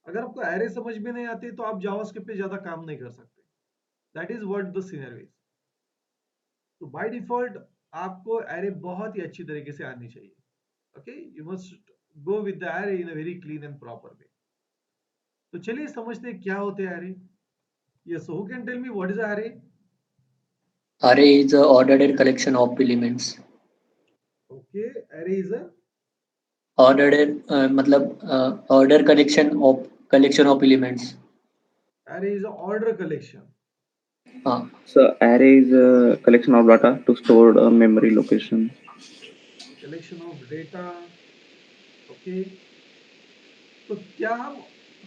अगर आपको array समझ में नहीं आते तो आप JavaScript पे ज्यादा काम नहीं कर सकते। That is what the scenario is. तो by default आपको array बहुत ही अच्छी तरीके से आनी चाहिए। Okay, you must go with the array in a very clean and proper way. तो चलिए समझते हैं क्या होते हैं array. Yes, so who can tell me what is array? Array is a ordered collection of elements. Okay, array is a Ordered मतलब order collection of elements. order collection. हाँ. So array is a collection of data to store a memory location. Collection of data. Okay, तो क्या हम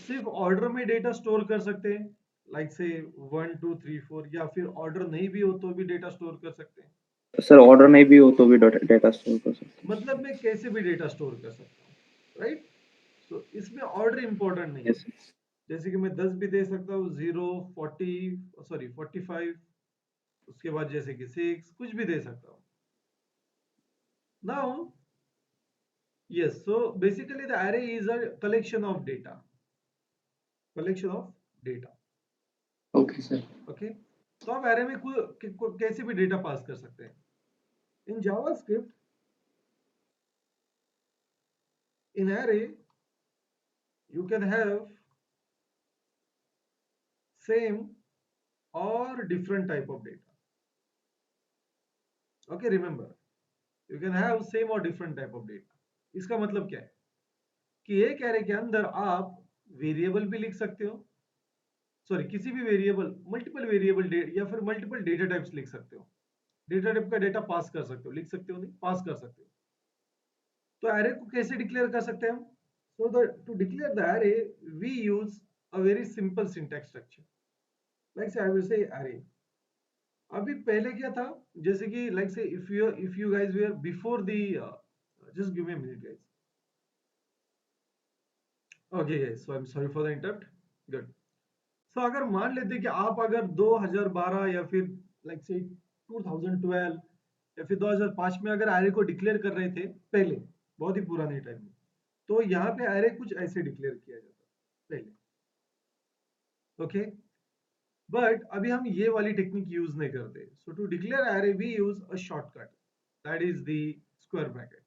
सिर्फ ऑर्डर में डेटा स्टोर कर सकते हैं, लाइक से 1 2 3 4, या फिर ऑर्डर नहीं भी हो तो भी डेटा स्टोर कर सकते हैं? सर ऑर्डर नहीं भी हो तो भी डेटा स्टोर कर सकते मतलब मैं कैसे भी डेटा स्टोर कर सकता हूँ, राइट? तो इसमें ऑर्डर इंपॉर्टेंट नहीं हैं। है। जैसे कि मैं 10 भी दे सकता हूँ, 0 40 सॉरी 45, उसके बाद जैसे कि 6, कुछ भी दे सकता हूँ। Now yes, so basically the array is a collection of data, collection of data. Okay sir. Okay, तो आप array में कैसे भी डेटा पास कर सकते हैं। in JavaScript, in array you can have same or different type of data. Okay remember, you can have same और डिफरेंट टाइप ऑफ डेटा। इसका मतलब क्या है कि एक एरे के अंदर आप वेरिएबल भी लिख सकते हो, सॉरी किसी भी वेरिएबल, मल्टीपल वेरिएबल या फिर मल्टीपल डेटा टाइप्स लिख सकते हो। डेटा टाइप का डेटा पास कर सकते हो, लिख सकते हो नहीं, पास कर सकते हो। तो एरे को कैसे डिक्लेयर कर सकते हैं हम? So the to declare the array we use a very simple syntax structure, like say I will say array. अभी पहले क्या था, जैसे कि like say if you guys were before the just give me a minute guys. Okay guys, so I am sorry for the interrupt. Good. So अगर मान लेते कि आप अगर 2012 या फिर लाइक से 2012 या फिर 2005 में अगर एरे को डिक्लेयर कर रहे थे पहले, बहुत ही पुराने टाइम में, तो यहाँ पे एरे कुछ ऐसे डिक्लेयर किया जाता पहले। ओके, बट अभी हम ये वाली टेक्निक यूज नहीं करते। So to declare array we use a shortcut, that is the square bracket.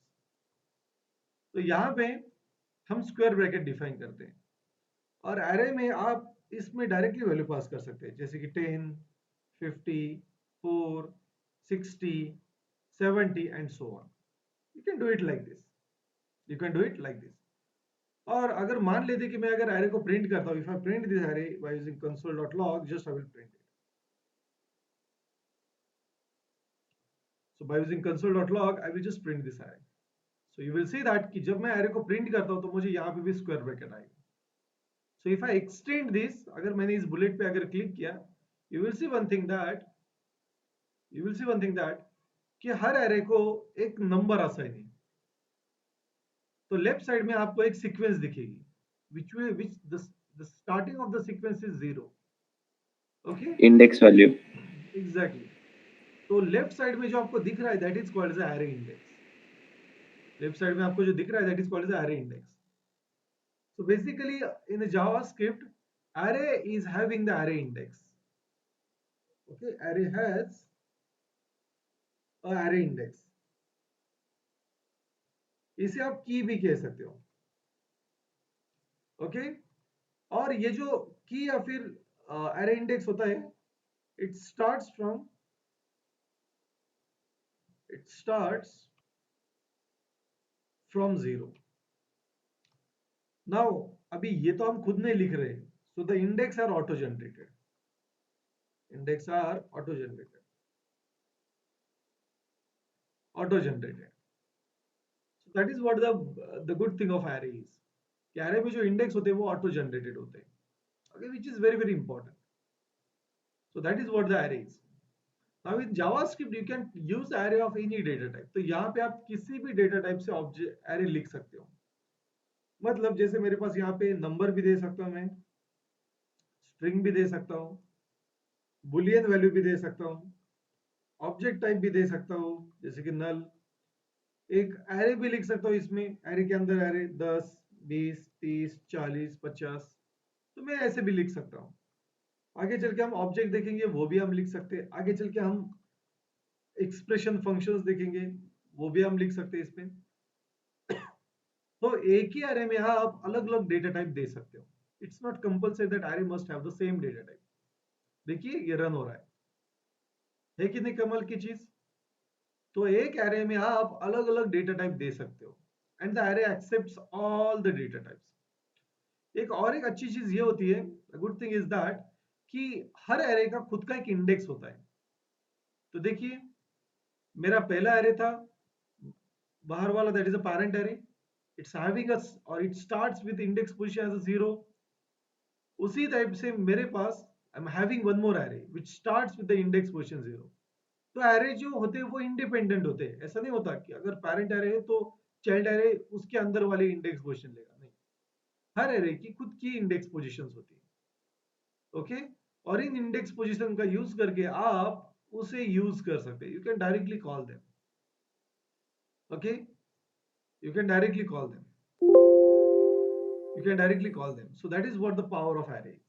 तो यहाँ पे हम स्क्वायर ब्रैकेट डिफाइन करते हैं और एरे में आप इसमें डायरेक्टली वैल्यू पास कर सकते हैं, जैसे कि 10, 50, 4, 60, 70 and so on. You can do it like this, you can do it like this. और अगर मान लेते कि मैं अगर एरे को प्रिंट करता हूँ, if I print this array by using console.log, just I will print it. So by using console.log I will just print this array. So you will see that कि जब मैं एरे को प्रिंट करता हूँ तो मुझे यहाँ पे भी स्क्वायर ब्रैकेट आएगा। So if I extend this, अगर मैंने इस बुलेट पे अगर क्लिक किया, you will C one thing that कि हर एरे को एक नंबर असाइन है। तो लेफ्ट साइड में आपको एक सीक्वेंस दिखेगी which the starting of the sequence is 0. Okay, Index value. exactly. तो लेफ्ट साइड में जो आपको दिख रहा है that is called as array index. Left side में आपको जो दिख रहा है that is called as array index. So basically in the JavaScript, array is having the array index. Okay, array has a array index. इसे आप की भी कह सकते हो। ओके, और ये जो की या फिर एरे इंडेक्स होता है, इट स्टार्ट्स फ्रॉम 0। नाउ अभी ये तो हम खुद नहीं लिख रहे, so the index are auto generated, index are auto generated, auto generated. So that is what the good thing of array is कि एरे में जो इंडेक्स होते हैं वो ऑटो जनरेटेड होते हैं। Okay, which is very very important. So that is what the array is. Now in JavaScript you can use array of any data type. तो यहाँ पे आप किसी भी डेटा टाइप से ऑब्जेक्ट एरे लिख सकते हो। मतलब जैसे मेरे पास यहाँ पे नंबर भी दे सकता हूँ मैं, स्ट्रिंग भी दे सकता हूँ, बुलियन वैल्यू भी दे सकता हूँ, ऑब्जेक्ट टाइप भी दे सकता हूँ जैसे कि नल। एक एरे भी लिख सकता हूँ इसमें, एरे के अंदर एरे 10, 20, 30, 40, 50, तो मैं ऐसे भी लिख सकता हूँ। आगे चल के हम ऑब्जेक्ट देखेंगे, वो भी हम लिख सकते हैं। आगे चल के हम एक्सप्रेशन फंक्शंस देखेंगे, वो भी हम लिख सकते हैं इसमें। तो एक ही एरे में आप अलग अलग डेटा टाइप दे सकते हो। It's not compulsory that array must have the same data type. देखिए ये रन हो रहा है कि नहीं कमाल की चीज। तो एक एरे में आप अलग अलग डेटा टाइप दे सकते हो and the array accepts all the data types. एक अच्छी चीज ये होती है, गुड थिंग इज दैट कि हर एरे का खुद का एक इंडेक्स होता है। तो देखिए मेरा पहला एरे था बाहर वाला, that is a parent array, it's having a और it starts with index position as a 0। उसी टाइप से मेरे पास I am having one more array which starts with the index position 0। तो एरे जो होते हैं वो इंडिपेंडेंट होते हैं। ऐसा नहीं होता कि अगर पैरेंट एरे है तो चाइल्ड एरे उसके अंदर वाले इंडेक्स पोजीशन लेगा, नहीं। हर एरे की खुद की इंडेक्स पोजीशंस होती है। ओके, और इन इंडेक्स पोजीशन का यूज करके आप उसे यूज कर सकते हैं। You can directly call them. Okay, you can directly call them, so that is what the power of array is.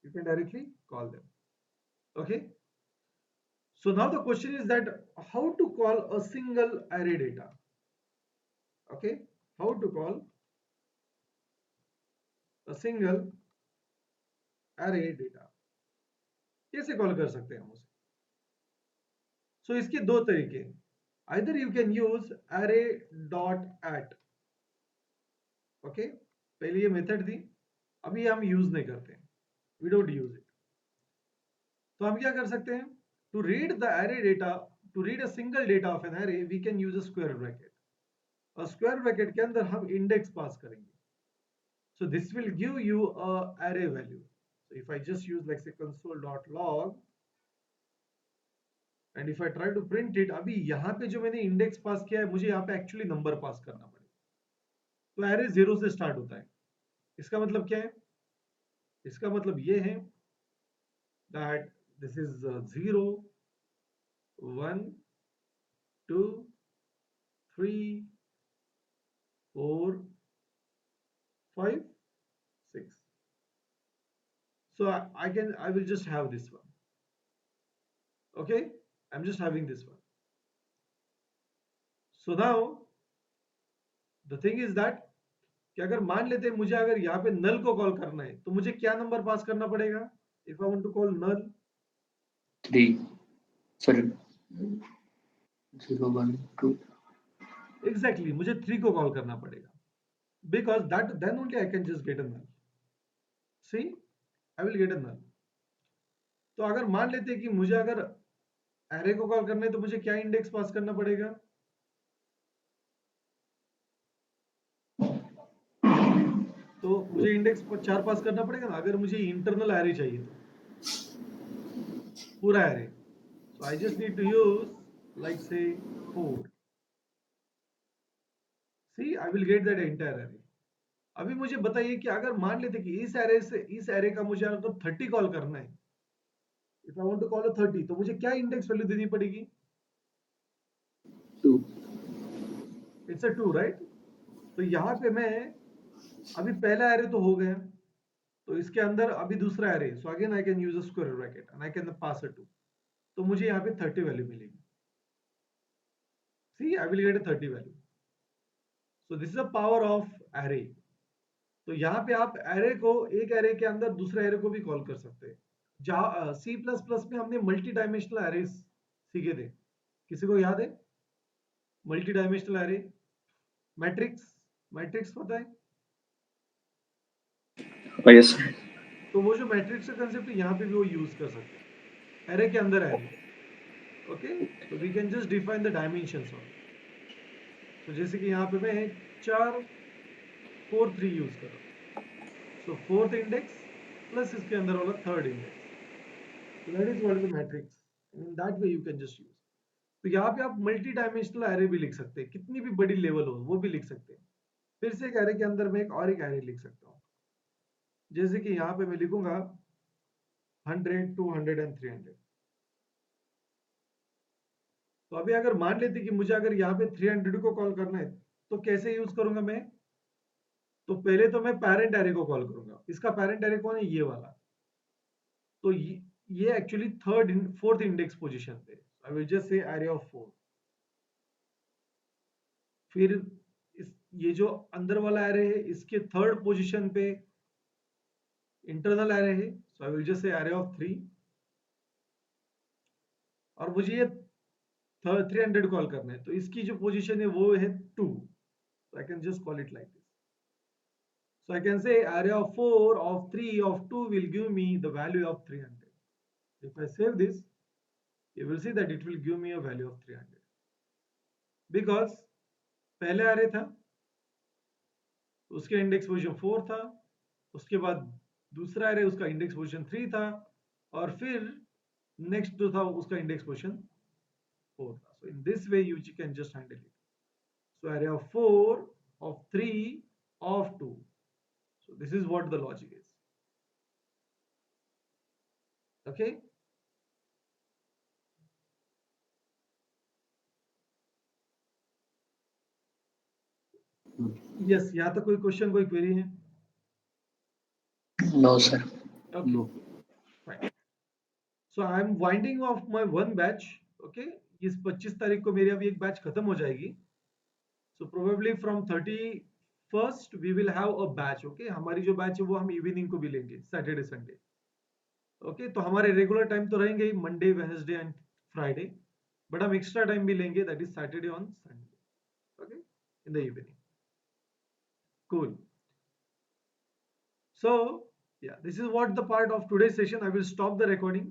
You can directly call them. Okay, so now the question is that how to call a single array data. Okay, how to call a single array data, कैसे कॉल कर सकते हैं हम उसे? सो इसके दो तरीके, either you can use array.at, okay, पहले ये मेथड थी, अभी हम यूज नहीं करते, वी डोंट यूज इट। तो हम क्या कर सकते हैं, to read the array data, to read a single data of an array, we can use a square bracket, और स्क्वायर ब्रैकेट के अंदर हम इंडेक्स पास करेंगे। So this will give you a array value. So if I just use like say console.log and if I try to print it, अभी यहाँ पे जो मैंने इंडेक्स पास किया है, मुझे यहाँ पे एक्चुअली नंबर पास करना पड़ेगा। तो एरे 0 से स्टार्ट होता है। इसका मतलब क्या है? इसका मतलब ये है that this is 0, 1, 2, 3, 4, 5, 6. So I will just have this one. Okay, I'm just having this one. So now the thing is that कि अगर मान लेते हैं मुझे अगर यहाँ पे नल को कॉल करना है, तो मुझे क्या नंबर पास करना पड़ेगा? If I want to call null 3, sorry, 0, 1, 2. exactly, मुझे 3 को कॉल करना पड़ेगा, because that then only I can just get a null. See, I will get a null. तो अगर मान लेते हैं कि मुझे अगर एरे को कॉल करना है, तो मुझे क्या इंडेक्स पास करना पड़ेगा? तो मुझे इंडेक्स 4 पास करना पड़ेगा ना, अगर मुझे इंटरनल एरे चाहिए तो पूरा array. So I just need to use like say 4. See, I will get that entire array. अभी मुझे बताइए कि अगर मान लेते कि इस एरे से इस एरे का मुझे अगर 30 कॉल करना है, if I want to call a 30, तो मुझे क्या इंडेक्स वैल्यू देनी पड़ेगी? 2. It's a 2, right? तो यहाँ पे मैं अभी पहला एरे तो हो गया, तो इसके अंदर अभी दूसरा array, so again I can use a square bracket and I can pass a 2, तो मुझे यहाँ पे 30 वैल्यू मिलेगी। See, I will get a 30 value. So this is a power of array. तो यहाँ पे आप एरे को, एक एरे के अंदर दूसरे एरे को भी कॉल कर सकते हैं। जहाँ C++ में हमने मल्टी डायमेंशनल एरे सीखे थे, किसी को याद है? Multi dimensional array, matrix, matrix पता है? yes. तो वो जो मैट्रिक्स का कंसेप्ट है, यहाँ पे भी वो यूज कर सकते हैं, एरे के अंदर एरे। ओके, तो we can just define the dimensions of. तो जैसे कि यहाँ पे मैं 4, 4, 3 यूज कर रहा हूँ, सो फोर्थ इंडेक्स प्लस इसके अंदर वाला third index, so that is what is the matrix, and in that way you can just use। तो यहाँ पे आप मल्टी डायमेंशनल एरे भी लिख सकते हैं, कितनी भी बड़ी लेवल हो वो भी लिख सकते हैं। फिर से एक एरे के अंदर मैं एक और एक एरे लिख सकता हूँ, जैसे कि यहाँ पे मैं लिखूंगा 100, 200 एंड 300। तो अभी अगर मान लेते कि मुझे अगर यहाँ पे 300 को कॉल करना है, तो कैसे यूज करूंगा मैं? तो पहले तो मैं पेरेंट एरे को कॉल करूंगा। इसका पेरेंट एरे कौन है? ये वाला। तो ये एक्चुअली फोर्थ इंडेक्स पोजीशन पे, I will just say array of 4। फिर ये जो अंदर वाला एरे है, इसके थर्ड पोजीशन पे इंटरनल एरे है, so I will just say array of 3। और मुझे ये 300 कॉल करना है, तो इसकी जो पोजीशन है वो है 2, so I can just call it like this. So I can say array of 4 of 3 of 2 will give me the value of 300. If I save this, you will see that it will give me a value of 300, because पहले array था, उसके इंडेक्स पोजीशन 4 था, उसके बाद दूसरा array उसका इंडेक्स पोजीशन 3 था, और फिर नेक्स्ट जो था उसका इंडेक्स पोजीशन 4 था। So in this way you can just handle it. So array of 4 of 3 of 2. So this is what the logic is. Okay. Yes, यहाँ तक कोई क्वेश्चन, कोई क्वेरी है? No, sir. Okay. No. Fine. So I am winding off my one batch. Okay. इस 25 तारीख को मेरी अभी एक बैच खत्म हो जाएगी। So probably from 31st we will have a batch. Okay. हमारी जो बैच है वो हम इवनिंग को भी लेंगे, सैटरडे संडे। ओके, तो हमारे रेगुलर टाइम तो रहेंगे ही, Monday, Wednesday and Friday, but हम एक्स्ट्रा टाइम भी लेंगे, that is Saturday on Sunday, okay, in the evening. Cool. So yeah, this is what the part of today's session. I will stop the recording.